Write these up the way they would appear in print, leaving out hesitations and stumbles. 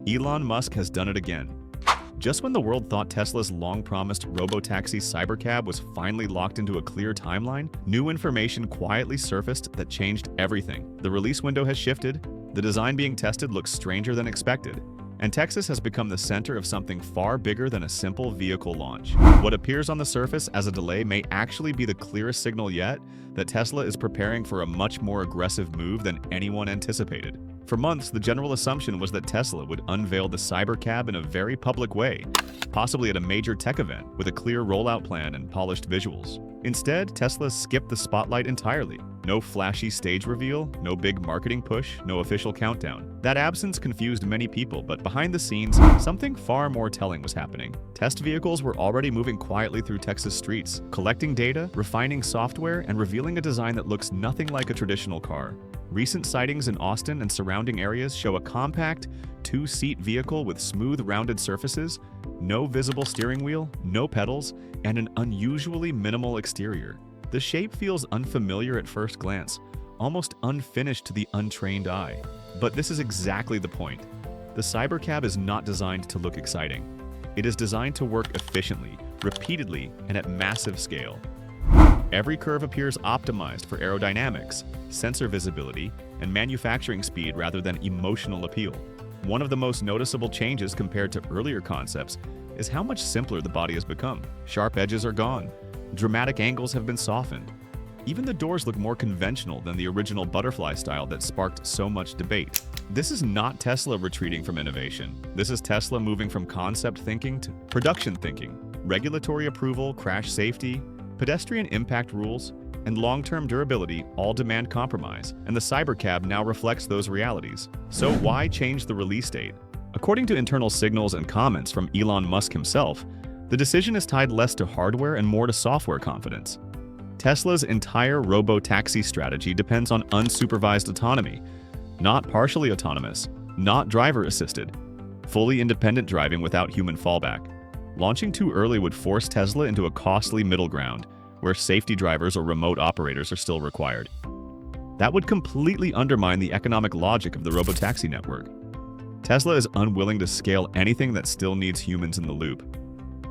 Elon Musk has done it again. Just when the world thought Tesla's long-promised Robotaxi Cybercab was finally locked into a clear timeline, new information quietly surfaced that changed everything. The release window has shifted, the design being tested looks stranger than expected, and Texas has become the center of something far bigger than a simple vehicle launch. What appears on the surface as a delay may actually be the clearest signal yet that Tesla is preparing for a much more aggressive move than anyone anticipated. For months, the general assumption was that Tesla would unveil the Cybercab in a very public way, possibly at a major tech event with a clear rollout plan and polished visuals. Instead, Tesla skipped the spotlight entirely. No flashy stage reveal, no big marketing push, no official countdown. That absence confused many people, but behind the scenes, something far more telling was happening. Test vehicles were already moving quietly through Texas streets, collecting data, refining software, and revealing a design that looks nothing like a traditional car. Recent sightings in Austin and surrounding areas show a compact, two-seat vehicle with smooth, rounded surfaces, no visible steering wheel, no pedals, and an unusually minimal exterior. The shape feels unfamiliar at first glance, almost unfinished to the untrained eye. But this is exactly the point. The Cybercab is not designed to look exciting. It is designed to work efficiently, repeatedly, and at massive scale. Every curve appears optimized for aerodynamics, sensor visibility, and manufacturing speed rather than emotional appeal. One of the most noticeable changes compared to earlier concepts is how much simpler the body has become. Sharp edges are gone. Dramatic angles have been softened. Even the doors look more conventional than the original butterfly style that sparked so much debate. This is not Tesla retreating from innovation. This is Tesla moving from concept thinking to production thinking. Regulatory approval, crash safety, pedestrian impact rules, and long-term durability all demand compromise, and the Cybercab now reflects those realities. So why change the release date? According to internal signals and comments from Elon Musk himself, the decision is tied less to hardware and more to software confidence. Tesla's entire robotaxi strategy depends on unsupervised autonomy, not partially autonomous, not driver-assisted, fully independent driving without human fallback. Launching too early would force Tesla into a costly middle ground, where safety drivers or remote operators are still required. That would completely undermine the economic logic of the robotaxi network. Tesla is unwilling to scale anything that still needs humans in the loop.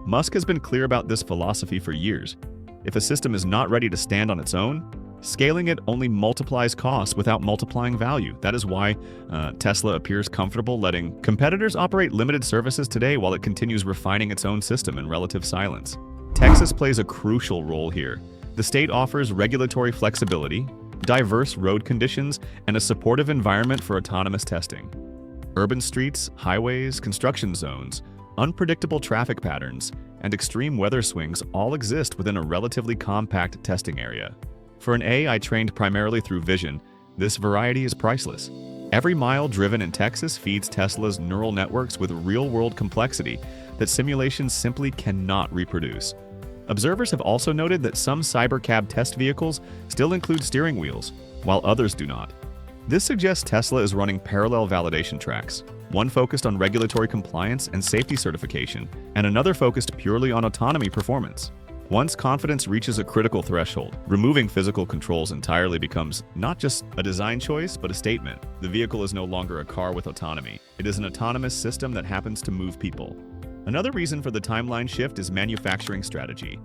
Musk has been clear about this philosophy for years. If a system is not ready to stand on its own, scaling it only multiplies costs without multiplying value. That is why Tesla appears comfortable letting competitors operate limited services today while it continues refining its own system in relative silence. Texas plays a crucial role here. The state offers regulatory flexibility, diverse road conditions, and a supportive environment for autonomous testing. Urban streets, highways, construction zones, unpredictable traffic patterns, and extreme weather swings all exist within a relatively compact testing area. For an AI trained primarily through vision, this variety is priceless. Every mile driven in Texas feeds Tesla's neural networks with real-world complexity that simulations simply cannot reproduce. Observers have also noted that some Cybercab test vehicles still include steering wheels, while others do not. This suggests Tesla is running parallel validation tracks, one focused on regulatory compliance and safety certification, and another focused purely on autonomy performance. Once confidence reaches a critical threshold, removing physical controls entirely becomes not just a design choice, but a statement. The vehicle is no longer a car with autonomy. It is an autonomous system that happens to move people. Another reason for the timeline shift is manufacturing strategy.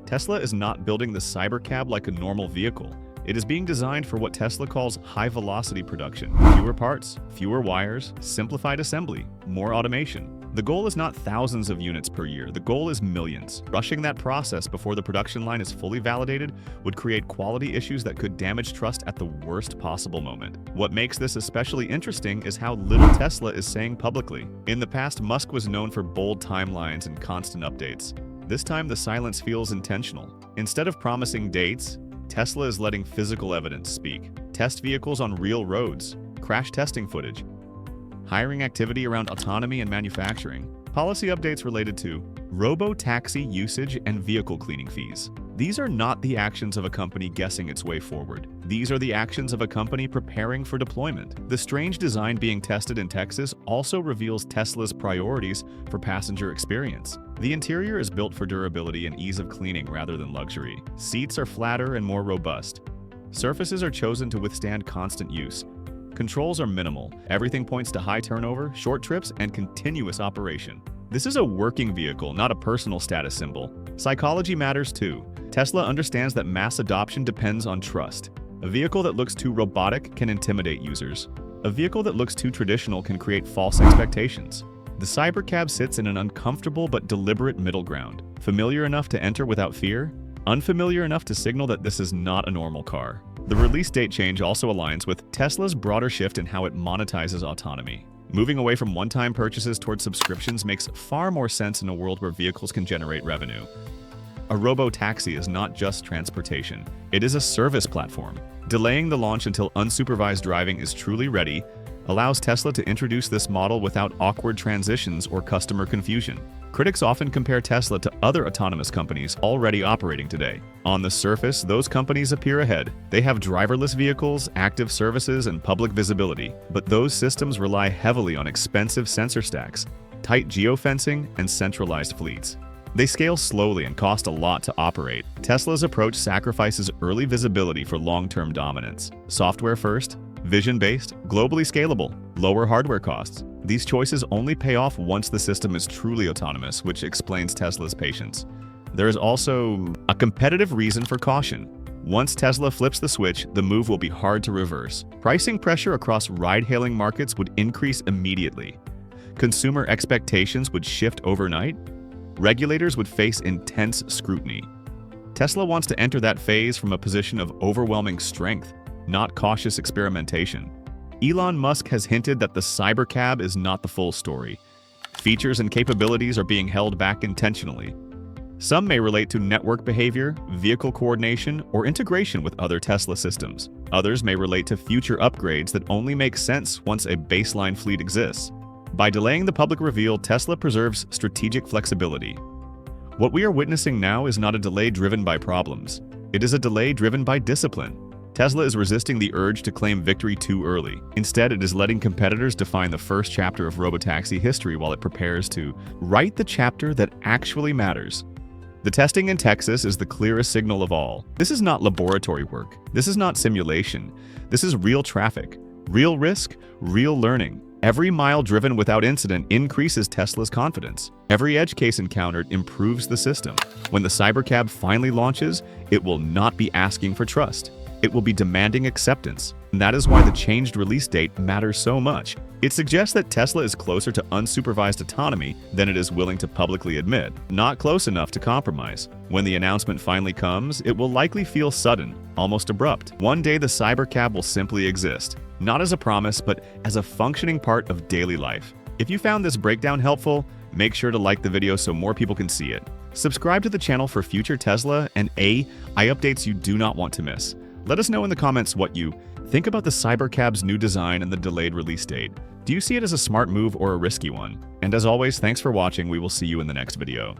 Tesla is not building the Cybercab like a normal vehicle. It is being designed for what Tesla calls high-velocity production. Fewer parts, fewer wires, simplified assembly, more automation. The goal is not thousands of units per year. The goal is millions. Rushing that process before the production line is fully validated would create quality issues that could damage trust at the worst possible moment. What makes this especially interesting is how little Tesla is saying publicly. In the past, Musk was known for bold timelines and constant updates. This time, the silence feels intentional. Instead of promising dates, Tesla is letting physical evidence speak. Test vehicles on real roads, crash testing footage, hiring activity around autonomy and manufacturing, policy updates related to robo-taxi usage and vehicle cleaning fees. These are not the actions of a company guessing its way forward. These are the actions of a company preparing for deployment. The strange design being tested in Texas also reveals Tesla's priorities for passenger experience. The interior is built for durability and ease of cleaning rather than luxury. Seats are flatter and more robust. Surfaces are chosen to withstand constant use. Controls are minimal. Everything points to high turnover, short trips, and continuous operation. This is a working vehicle, not a personal status symbol. Psychology matters too. Tesla understands that mass adoption depends on trust. A vehicle that looks too robotic can intimidate users. A vehicle that looks too traditional can create false expectations. The Cybercab sits in an uncomfortable but deliberate middle ground. Familiar enough to enter without fear, unfamiliar enough to signal that this is not a normal car. The release date change also aligns with Tesla's broader shift in how it monetizes autonomy. Moving away from one-time purchases towards subscriptions makes far more sense in a world where vehicles can generate revenue. A robotaxi is not just transportation, it is a service platform. Delaying the launch until unsupervised driving is truly ready allows Tesla to introduce this model without awkward transitions or customer confusion. Critics often compare Tesla to other autonomous companies already operating today. On the surface, those companies appear ahead. They have driverless vehicles, active services, and public visibility, but those systems rely heavily on expensive sensor stacks, tight geofencing, and centralized fleets. They scale slowly and cost a lot to operate. Tesla's approach sacrifices early visibility for long-term dominance. Software first, vision-based, globally scalable, lower hardware costs. These choices only pay off once the system is truly autonomous, which explains Tesla's patience. There is also a competitive reason for caution. Once Tesla flips the switch, the move will be hard to reverse. Pricing pressure across ride-hailing markets would increase immediately. Consumer expectations would shift overnight. Regulators would face intense scrutiny. Tesla wants to enter that phase from a position of overwhelming strength, not cautious experimentation. Elon Musk has hinted that the Cybercab is not the full story. Features and capabilities are being held back intentionally. Some may relate to network behavior, vehicle coordination, or integration with other Tesla systems. Others may relate to future upgrades that only make sense once a baseline fleet exists. By delaying the public reveal, Tesla preserves strategic flexibility. What we are witnessing now is not a delay driven by problems. It is a delay driven by discipline. Tesla is resisting the urge to claim victory too early. Instead, it is letting competitors define the first chapter of robotaxi history while it prepares to write the chapter that actually matters. The testing in Texas is the clearest signal of all. This is not laboratory work. This is not simulation. This is real traffic, real risk, real learning. Every mile driven without incident increases Tesla's confidence. Every edge case encountered improves the system. When the Cybercab finally launches, it will not be asking for trust. It will be demanding acceptance. And that is why the changed release date matters so much. It suggests that Tesla is closer to unsupervised autonomy than it is willing to publicly admit, not close enough to compromise. When the announcement finally comes, it will likely feel sudden, almost abrupt. One day the Cybercab will simply exist, not as a promise, but as a functioning part of daily life. If you found this breakdown helpful, make sure to like the video so more people can see it. Subscribe to the channel for future Tesla and AI updates you do not want to miss. Let us know in the comments what you think about the Cybercab's new design and the delayed release date. Do you see it as a smart move or a risky one? And as always, thanks for watching. We will see you in the next video.